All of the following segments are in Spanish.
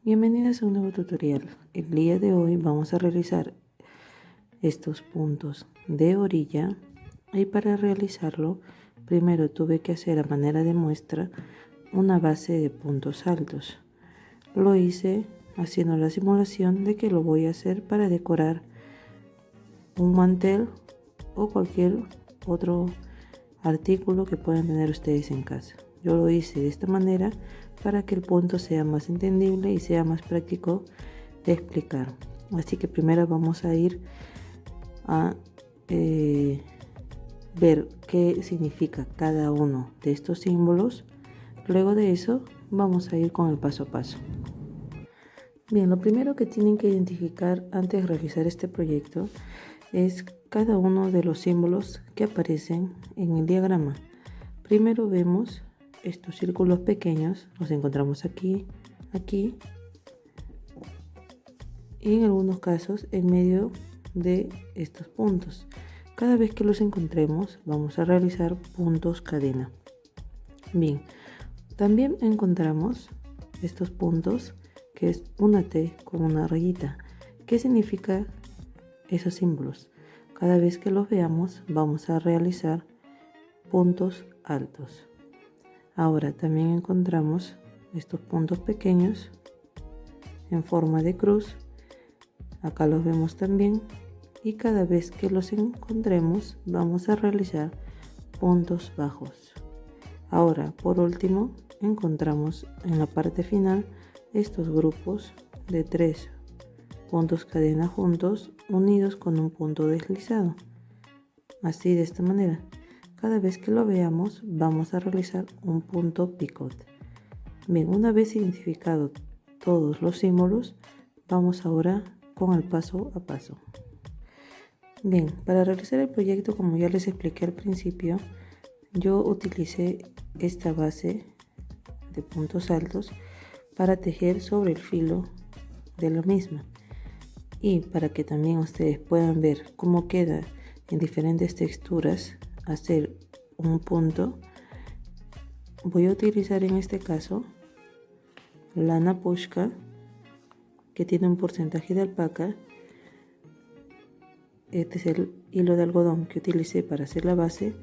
Bienvenidos a un nuevo tutorial. El día de hoy vamos a realizar estos puntos de orilla y para realizarlo primero tuve que hacer a manera de muestra una base de puntos altos. Lo hice haciendo la simulación de que lo voy a hacer para decorar un mantel o cualquier otro artículo que puedan tener ustedes en casa. Yo lo hice de esta manera para que el punto sea más entendible y sea más práctico de explicar. Así que primero vamos a ir a ver qué significa cada uno de estos símbolos. Luego de eso vamos a ir con el paso a paso. Bien, lo primero que tienen que identificar antes de realizar este proyecto es cada uno de los símbolos que aparecen en el diagrama. Primero vemos estos círculos pequeños, los encontramos aquí, aquí y en algunos casos en medio de estos puntos. Cada vez que los encontremos vamos a realizar puntos cadena. Bien, también encontramos estos puntos que es una T con una rayita. ¿Qué significa esos símbolos? Cada vez que los veamos vamos a realizar puntos altos. Ahora también encontramos estos puntos pequeños en forma de cruz. Acá los vemos también y cada vez que los encontremos vamos a realizar puntos bajos. Ahora por último encontramos en la parte final estos grupos de 3 puntos cadena juntos unidos con un punto deslizado. Así de esta manera. Cada vez que lo veamos vamos a realizar un punto picot. Bien, una vez identificado todos los símbolos, vamos ahora con el paso a paso. Bien, para realizar el proyecto, como ya les expliqué al principio, yo utilicé esta base de puntos altos para tejer sobre el filo de la misma. Y para que también ustedes puedan ver cómo queda en diferentes texturas hacer un punto, voy a utilizar en este caso lana pushka que tiene un porcentaje de alpaca. Este es el hilo de algodón que utilicé para hacer la base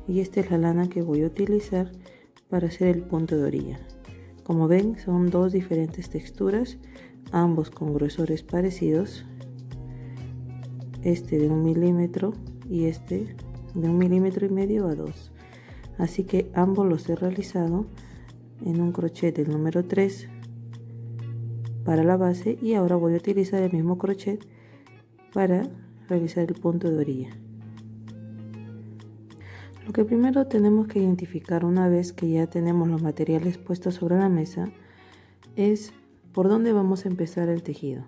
y esta es la lana que voy a utilizar para hacer el punto de orilla. Como ven, son dos diferentes texturas, ambos con gruesores parecidos, este de 1 milímetro y este de 1,5 milímetros a 2. Así que ambos los he realizado en un crochet del número 3 para la base y ahora voy a utilizar el mismo crochet para realizar el punto de orilla. Lo que primero tenemos que identificar una vez que ya tenemos los materiales puestos sobre la mesa es por dónde vamos a empezar el tejido.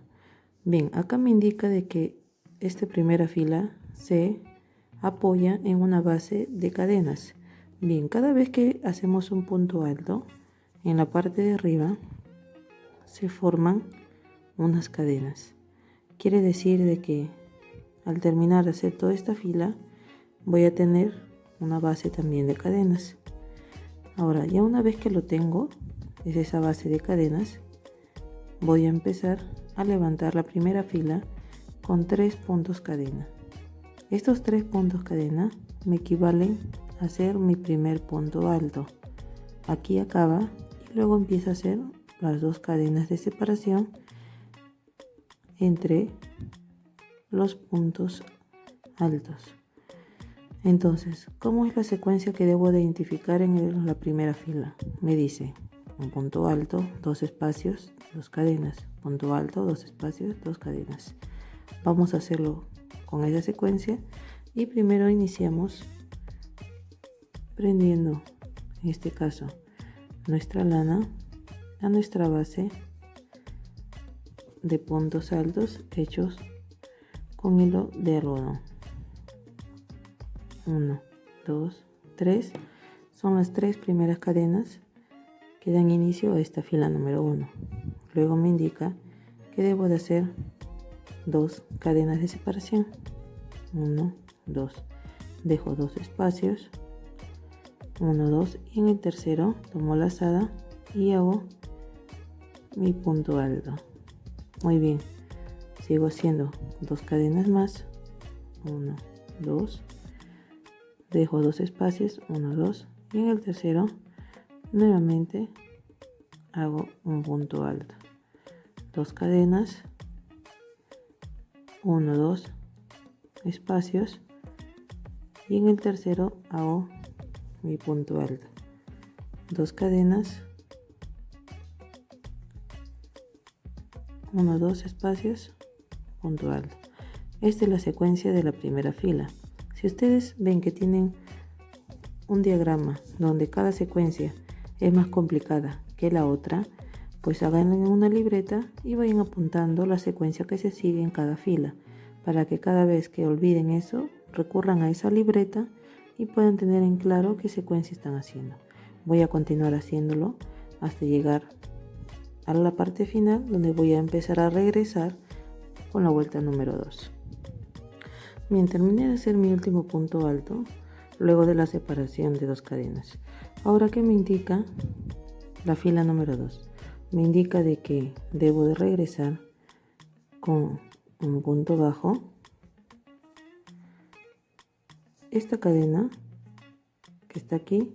Bien, acá me indica de que esta primera fila se apoya en una base de cadenas. Bien, cada vez que hacemos un punto alto en la parte de arriba se forman unas cadenas. Quiere decir de que al terminar de hacer toda esta fila voy a tener una base también de cadenas. Ahora ya una vez que lo tengo, es esa base de cadenas, voy a empezar a levantar la primera fila con 3 puntos cadena. Estos 3 puntos cadena me equivalen a hacer mi primer punto alto. Aquí acaba y luego empiezo a hacer las 2 cadenas de separación entre los puntos altos. Entonces, ¿cómo es la secuencia que debo de identificar en la primera fila? Me dice un punto alto, 2 espacios, 2 cadenas, punto alto, 2 espacios, 2 cadenas. Vamos a hacerlo con esa secuencia y primero iniciamos prendiendo, en este caso, nuestra lana a nuestra base de puntos altos hechos con hilo de algodón. 1, 2, 3 son las 3 primeras cadenas que dan inicio a esta fila número 1. Luego me indica que debo de hacer 2 cadenas de separación. 1, 2, dejo 2 espacios, 1, 2 y en el tercero tomo lazada y hago mi punto alto. Muy bien, sigo haciendo 2 cadenas más, 1, 2, dejo 2 espacios, 1, 2, y en el tercero nuevamente hago un punto alto, 2 cadenas, 1, 2 espacios, y en el tercero hago mi punto alto, 2 cadenas, 1, 2 espacios, punto alto. Esta es la secuencia de la primera fila. Si ustedes ven que tienen un diagrama donde cada secuencia es más complicada que la otra, pues hagan en una libreta y vayan apuntando la secuencia que se sigue en cada fila, para que cada vez que olviden eso, recurran a esa libreta y puedan tener en claro qué secuencia están haciendo. Voy a continuar haciéndolo hasta llegar a la parte final, donde voy a empezar a regresar con la vuelta número 2. Bien, terminé de hacer mi último punto alto luego de la separación de 2 cadenas. Ahora, ¿qué me indica la fila número 2? Me indica de que debo de regresar con un punto bajo. Esta cadena que está aquí,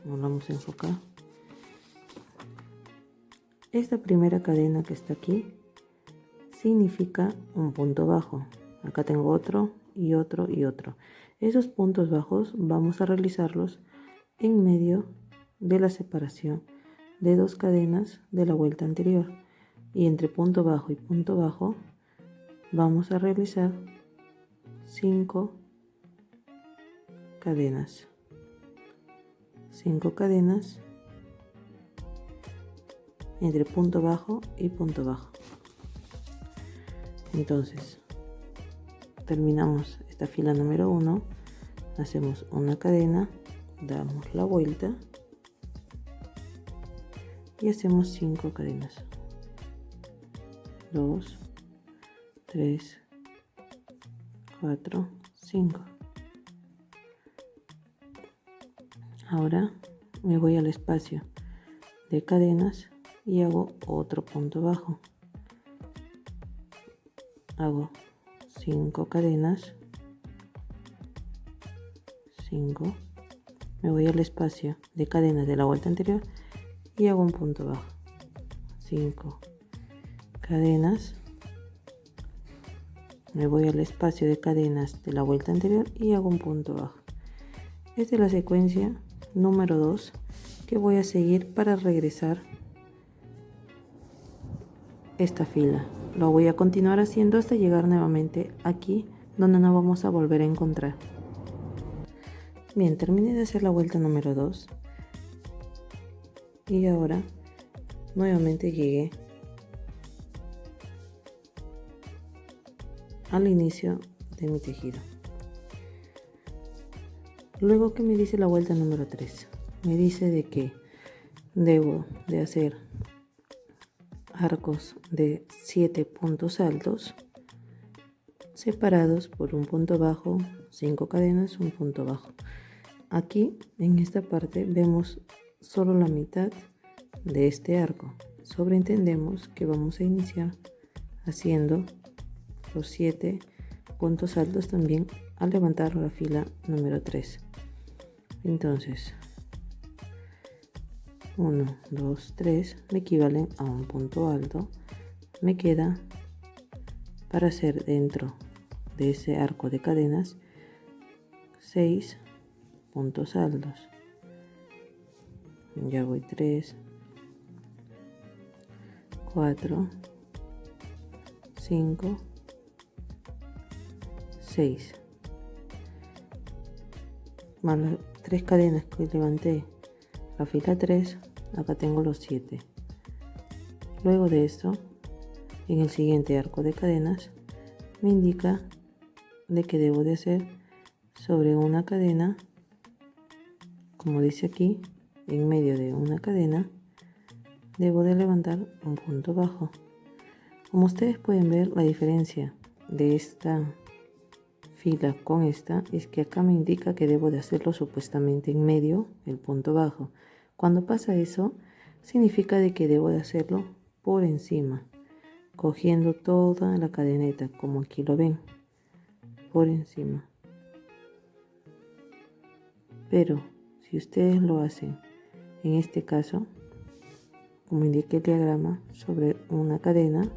nos vamos a enfocar. Esta primera cadena que está aquí significa un punto bajo. Acá tengo otro y otro y otro. Esos puntos bajos vamos a realizarlos en medio de la separación de 2 cadenas de la vuelta anterior, y entre punto bajo y punto bajo vamos a realizar 5 cadenas. 5 cadenas entre punto bajo y punto bajo. Entonces terminamos esta fila número 1, hacemos una cadena, damos la vuelta y hacemos 5 cadenas. 2, 3, 4, 5. Ahora me voy al espacio de cadenas y hago otro punto bajo. Hago 5 cadenas, 5. Me voy al espacio de cadenas de la vuelta anterior y hago un punto bajo. 5 cadenas. Me voy al espacio de cadenas de la vuelta anterior y hago un punto bajo. Esta es la secuencia número 2 que voy a seguir para regresar esta fila. Lo voy a continuar haciendo hasta llegar nuevamente aquí, donde nos vamos a volver a encontrar. Bien, terminé de hacer la vuelta número 2 y ahora nuevamente llegué al inicio de mi tejido. Luego, ¿qué me dice la vuelta número 3? Me dice de que debo de hacer arcos de 7 puntos altos separados por un punto bajo, 5 cadenas, un punto bajo. Aquí en esta parte vemos solo la mitad de este arco. Sobreentendemos que vamos a iniciar haciendo los 7 puntos altos también al levantar la fila número 3. Entonces 1, 2, 3 me equivalen a un punto alto. Me queda para hacer dentro de ese arco de cadenas 6 puntos altos. Ya voy 3, 4, 5, 6. Más las 3 cadenas que levanté la fila 3, acá tengo los 7. Luego de esto, en el siguiente arco de cadenas me indica de que debo de hacer sobre una cadena, como dice aquí, en medio de una cadena debo de levantar un punto bajo. Como ustedes pueden ver, la diferencia de esta fila con esta es que acá me indica que debo de hacerlo supuestamente en medio el punto bajo. Cuando pasa eso, significa de que debo de hacerlo por encima, cogiendo toda la cadeneta, como aquí lo ven, por encima. Pero si ustedes lo hacen, en este caso, como indica el diagrama, sobre una cadena,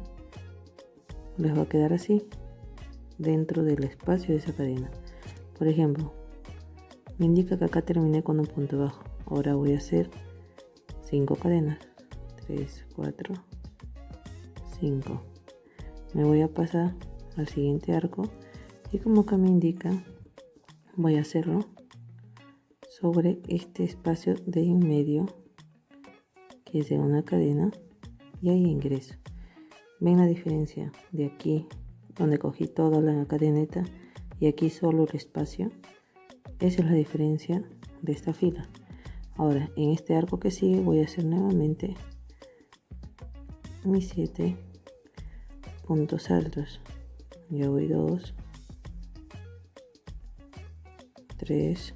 les va a quedar así, dentro del espacio de esa cadena. Por ejemplo, me indica que acá terminé con un punto bajo. Ahora voy a hacer 5 cadenas. 3, 4, 5. Me voy a pasar al siguiente arco y como acá me indica, voy a hacerlo sobre este espacio de en medio, que es de una cadena, y ahí ingreso. ¿Ven la diferencia de aquí, donde cogí toda la cadeneta, y aquí solo el espacio? Esa es la diferencia de esta fila. Ahora, en este arco que sigue voy a hacer nuevamente mis 7 puntos altos. Ya voy 2, 3,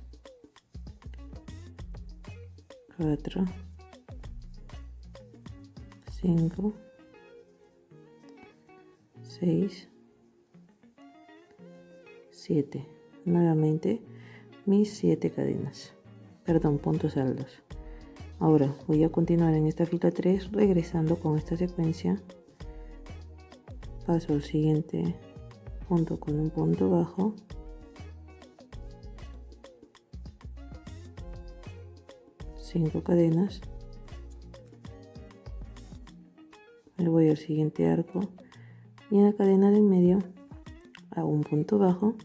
4, 5, 6, 7. Nuevamente mis 7 cadenas, puntos altos. Ahora voy a continuar en esta fila 3, regresando con esta secuencia. Paso al siguiente punto con un punto bajo, cinco cadenas, me voy al siguiente arco y en la cadena del medio hago un punto bajo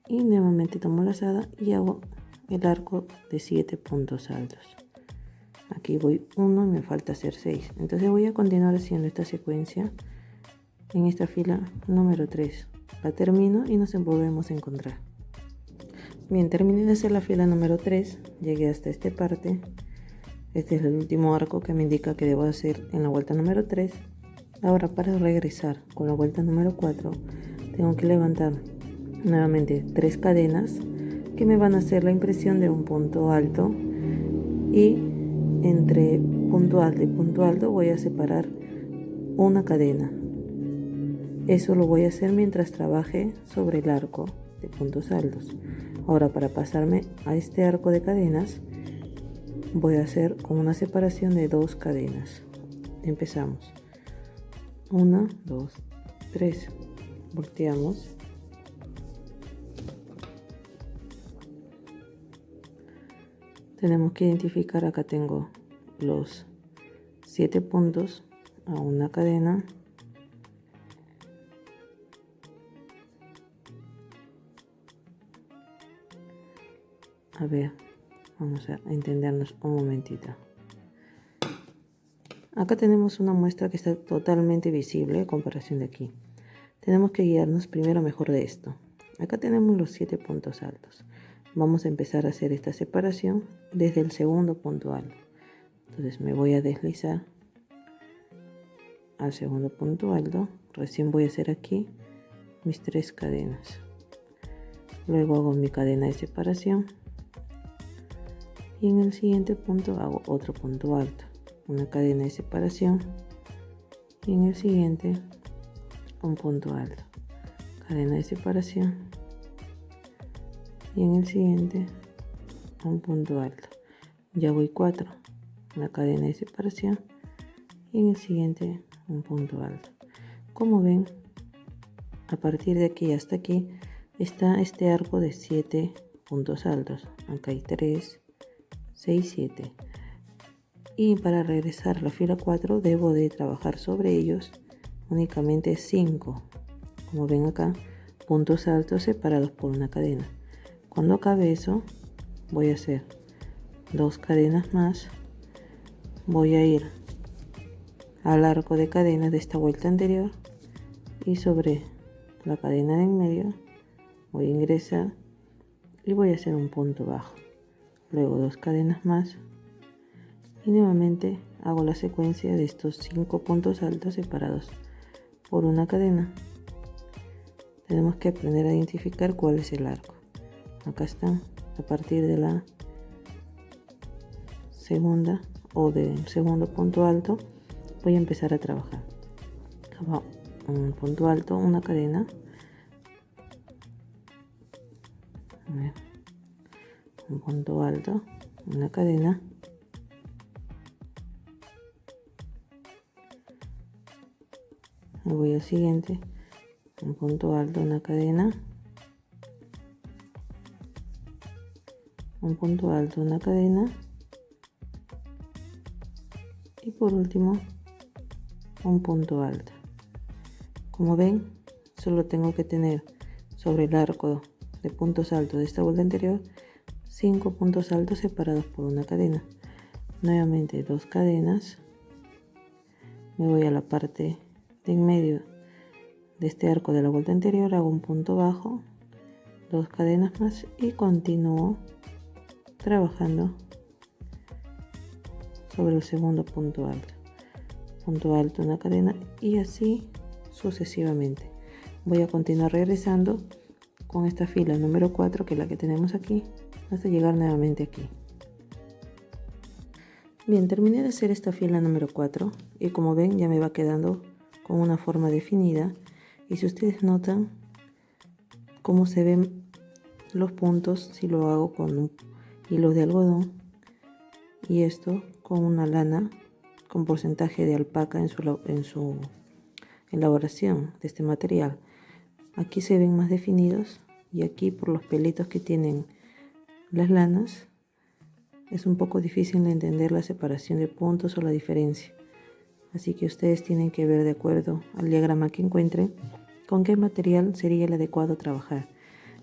y nuevamente tomo lazada y hago el arco de 7 puntos altos. Aquí voy 1 y me falta hacer 6, entonces voy a continuar haciendo esta secuencia en esta fila número 3. La termino y nos volvemos a encontrar. Bien, terminé de hacer la fila número 3, llegué hasta esta parte. Este es el último arco que me indica que debo hacer en la vuelta número 3. Ahora, para regresar con la vuelta número 4, tengo que levantar nuevamente 3 cadenas que me van a hacer la impresión de un punto alto, y entre punto alto y punto alto voy a separar una cadena. Eso lo voy a hacer mientras trabaje sobre el arco de puntos altos. Ahora, para pasarme a este arco de cadenas, voy a hacer con una separación de 2 cadenas. Empezamos. 1, 2, 3. Volteamos. Tenemos que identificar, acá tengo los 7 puntos a una cadena. A ver, vamos a entendernos un momentito. Acá tenemos una muestra que está totalmente visible a comparación de aquí. Tenemos que guiarnos primero mejor de esto. Acá tenemos los 7 puntos altos. Vamos a empezar a hacer esta separación desde el segundo punto alto. Entonces me voy a deslizar al segundo punto alto. Recién voy a hacer aquí mis 3 cadenas. Luego hago mi cadena de separación. Y en el siguiente punto hago otro punto alto, una cadena de separación, y en el siguiente un punto alto, cadena de separación, y en el siguiente un punto alto. Ya voy 4, una cadena de separación, y en el siguiente un punto alto. Como ven, a partir de aquí hasta aquí está este arco de 7 puntos altos. Acá hay 3, 6, 7, y para regresar a la fila 4 debo de trabajar sobre ellos únicamente 5, como ven acá, puntos altos separados por una cadena. Cuando acabe eso, voy a hacer 2 cadenas más, voy a ir al arco de cadenas de esta vuelta anterior y sobre la cadena de en medio voy a ingresar y voy a hacer un punto bajo. Luego 2 cadenas más y nuevamente hago la secuencia de estos 5 puntos altos separados por una cadena. Tenemos que aprender a identificar cuál es el arco. Acá está, a partir de la segunda o del segundo punto alto voy a empezar a trabajar. Acá va un punto alto, una cadena, un punto alto, una cadena, me voy al siguiente, un punto alto, una cadena, un punto alto, una cadena, y por último un punto alto. Como ven, solo tengo que tener sobre el arco de puntos altos de esta vuelta anterior 5 puntos altos separados por una cadena. Nuevamente 2 cadenas, me voy a la parte de en medio de este arco de la vuelta anterior, hago un punto bajo, 2 cadenas más y continúo trabajando sobre el segundo punto alto, una cadena, y así sucesivamente. Voy a continuar regresando con esta fila número 4, que es la que tenemos aquí, hasta llegar nuevamente aquí. Bien, terminé de hacer esta fila número 4 y como ven ya me va quedando con una forma definida, y si ustedes notan cómo se ven los puntos si lo hago con un hilo de algodón y esto con una lana con porcentaje de alpaca en su elaboración de este material. Aquí se ven más definidos y aquí por los pelitos que tienen las lanas es un poco difícil de entender la separación de puntos o la diferencia. Así que ustedes tienen que ver de acuerdo al diagrama que encuentren con qué material sería el adecuado trabajar.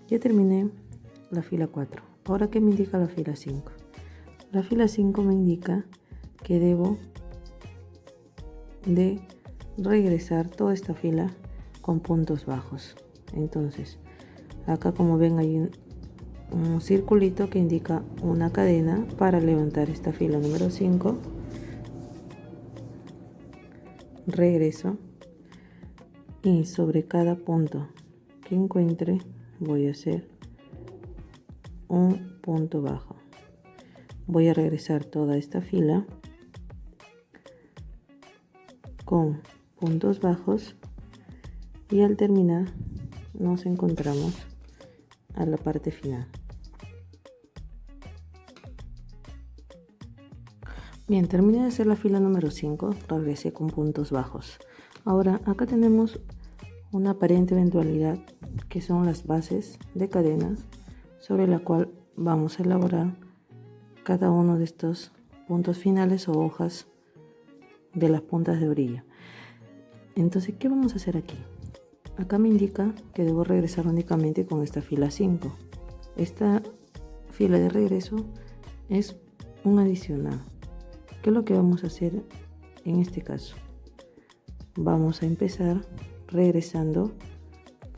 Ya terminé la fila 4. Ahora, ¿qué me indica la fila 5? La fila 5 me indica que debo de regresar toda esta fila con puntos bajos. Entonces, acá como ven hay un circulito que indica una cadena para levantar esta fila número 5. Regreso y sobre cada punto que encuentre voy a hacer un punto bajo. Voy a regresar toda esta fila con puntos bajos y al terminar nos encontramos a la parte final. Bien, terminé de hacer la fila número 5, regresé con puntos bajos. Ahora acá tenemos una aparente eventualidad que son las bases de cadenas sobre la cual vamos a elaborar cada uno de estos puntos finales o hojas de las puntas de orilla. Entonces, ¿qué vamos a hacer aquí? Acá me indica que debo regresar únicamente con esta fila 5. Esta fila de regreso es un adicional. ¿Qué es lo que vamos a hacer en este caso? Vamos a empezar regresando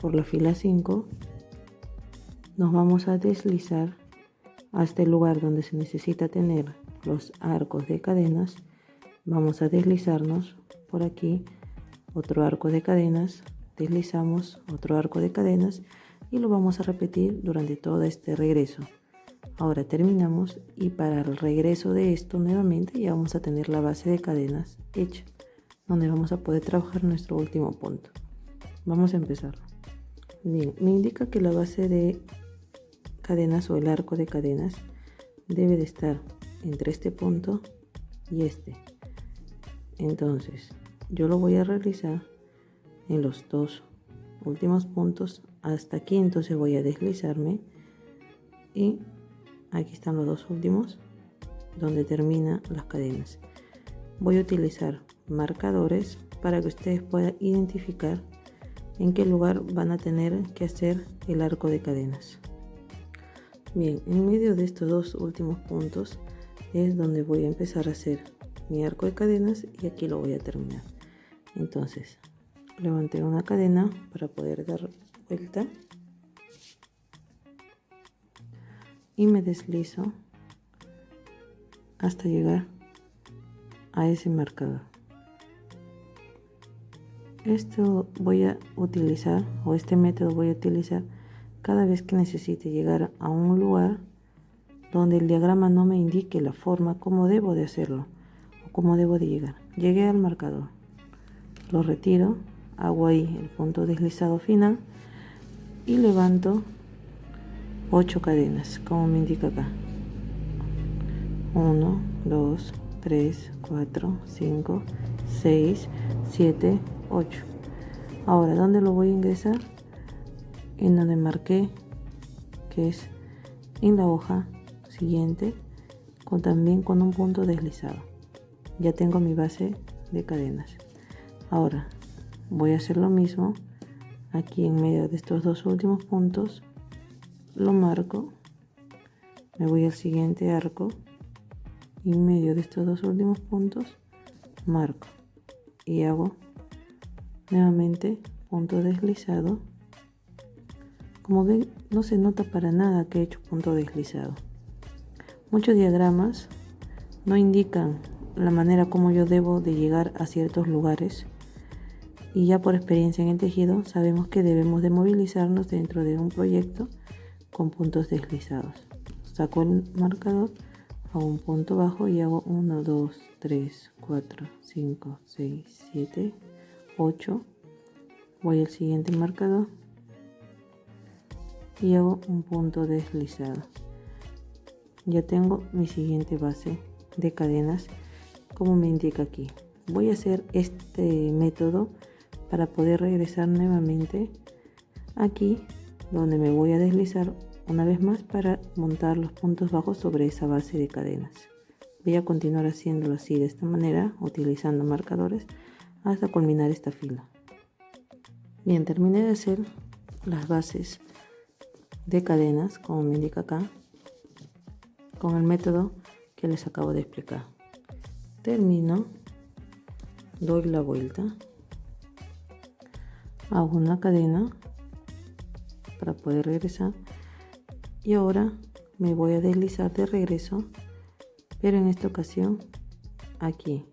por la fila 5. Nos vamos a deslizar hasta el lugar donde se necesita tener los arcos de cadenas. Vamos a deslizarnos por aquí, otro arco de cadenas, deslizamos otro arco de cadenas y lo vamos a repetir durante todo este regreso. Ahora terminamos y para el regreso de esto nuevamente ya vamos a tener la base de cadenas hecha, donde vamos a poder trabajar nuestro último punto. Vamos a empezar. Bien, me indica que la base de cadenas o el arco de cadenas debe de estar entre este punto y este. Entonces yo lo voy a realizar en los dos últimos puntos hasta aquí. Entonces voy a deslizarme y aquí están los dos últimos donde terminan las cadenas. Voy a utilizar marcadores para que ustedes puedan identificar en qué lugar van a tener que hacer el arco de cadenas. Bien, en medio de estos dos últimos puntos es donde voy a empezar a hacer mi arco de cadenas y aquí lo voy a terminar. Entonces levanté una cadena para poder dar vuelta y me deslizo hasta llegar a ese marcador. Esto voy a utilizar, o este método voy a utilizar cada vez que necesite llegar a un lugar donde el diagrama no me indique la forma como debo de hacerlo o cómo debo de llegar. llegué al marcador, lo retiro, hago ahí el punto deslizado final y levanto 8 cadenas como me indica acá. 1, 2, 3, 4, 5, 6, 7, 8. Ahora, ¿dónde lo voy a ingresar? En donde marqué, que es en la hoja siguiente, también con un punto deslizado. Ya tengo mi base de cadenas. Ahora voy a hacer lo mismo aquí en medio de estos dos últimos puntos, lo marco, me voy al siguiente arco y en medio de estos dos últimos puntos marco y hago nuevamente punto deslizado. Como ven, no se nota para nada que he hecho punto deslizado. Muchos diagramas no indican la manera como yo debo de llegar a ciertos lugares y ya por experiencia en el tejido sabemos que debemos de movilizarnos dentro de un proyecto con puntos deslizados. Saco el marcador, hago un punto bajo y hago 1, 2, 3, 4, 5, 6, 7, 8. Voy al siguiente marcador y hago un punto deslizado. Ya tengo mi siguiente base de cadenas como me indica aquí. Voy a hacer este método para poder regresar nuevamente aquí donde me voy a deslizar una vez más para montar los puntos bajos sobre esa base de cadenas. Voy a continuar haciéndolo así de esta manera, utilizando marcadores hasta culminar esta fila. Bien, terminé de hacer las bases de cadenas como me indica acá con el método que les acabo de explicar. Termino, doy la vuelta, hago una cadena para poder regresar y ahora me voy a deslizar de regreso, pero en esta ocasión aquí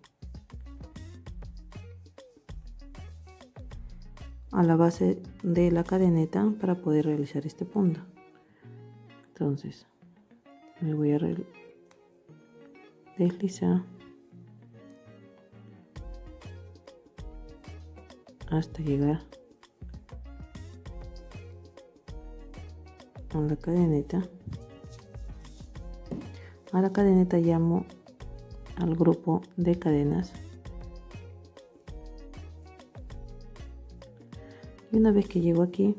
a la base de la cadeneta para poder realizar este punto. Entonces me voy a deslizar hasta llegar a la cadeneta. A la cadeneta llamo al grupo de cadenas y una vez que llego aquí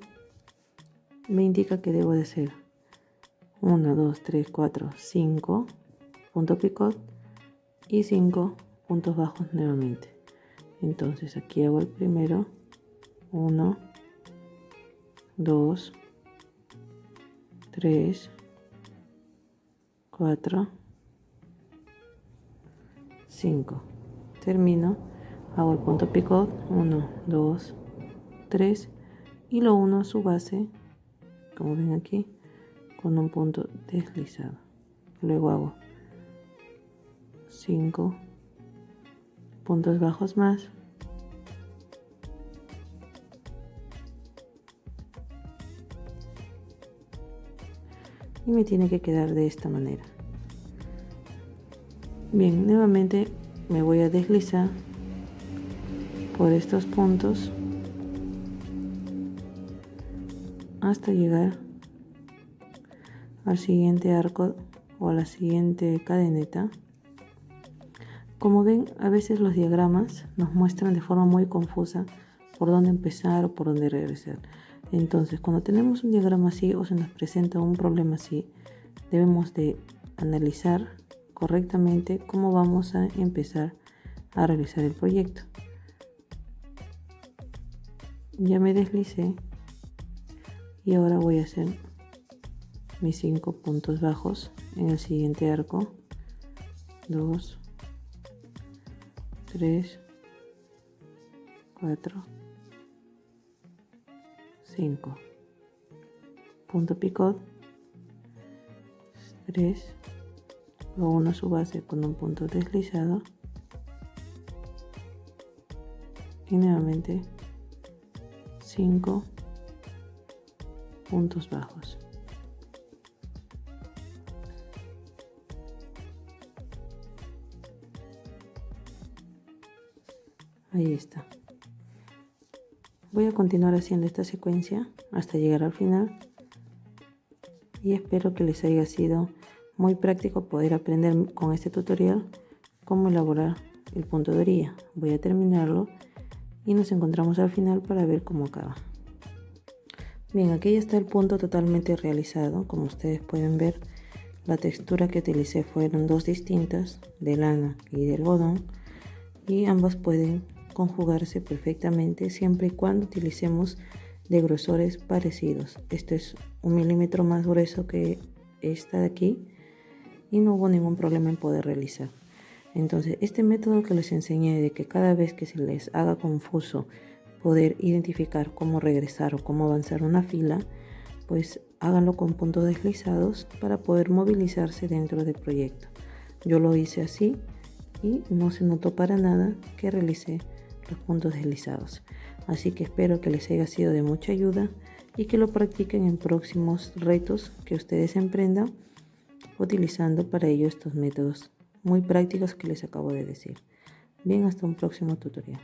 me indica que debo de hacer 1, 2, 3, 4, 5 punto picot y 5 puntos bajos nuevamente. Entonces aquí hago el primero, 1, 2, 3, 4, 5. Termino, hago el punto picot, 1, 2, 3 y lo uno a su base, como ven aquí, con un punto deslizado. Luego hago 5 puntos bajos más y me tiene que quedar de esta manera. Bien, nuevamente me voy a deslizar por estos puntos hasta llegar al siguiente arco o a la siguiente cadeneta. Como ven, a veces los diagramas nos muestran de forma muy confusa por dónde empezar o por dónde regresar. Entonces, cuando tenemos un diagrama así o se nos presenta un problema así, debemos de analizar correctamente cómo vamos a empezar a realizar el proyecto. Ya me deslicé y ahora voy a hacer mis 5 puntos bajos en el siguiente arco. 2, 3, 4, 5. Punto picot, 3, lo uno a su base con un punto deslizado y nuevamente 5 puntos bajos. Ahí está. Voy a continuar haciendo esta secuencia hasta llegar al final y espero que les haya sido muy práctico poder aprender con este tutorial cómo elaborar el punto de orilla. Voy a terminarlo y nos encontramos al final para ver cómo acaba. Bien, aquí ya está el punto totalmente realizado. Como ustedes pueden ver, la textura que utilicé fueron dos distintas, de lana y de algodón, y ambas pueden conjugarse perfectamente siempre y cuando utilicemos de grosores parecidos. Este es 1 milímetro más grueso que esta de aquí y no hubo ningún problema en poder realizar. Entonces, este método que les enseñé de que cada vez que se les haga confuso poder identificar cómo regresar o cómo avanzar una fila, pues háganlo con puntos deslizados para poder movilizarse dentro del proyecto. Yo lo hice así y no se notó para nada que realicé los puntos deslizados. Así que espero que les haya sido de mucha ayuda y que lo practiquen en próximos retos que ustedes emprendan utilizando para ello estos métodos muy prácticos que les acabo de decir. Bien, hasta un próximo tutorial.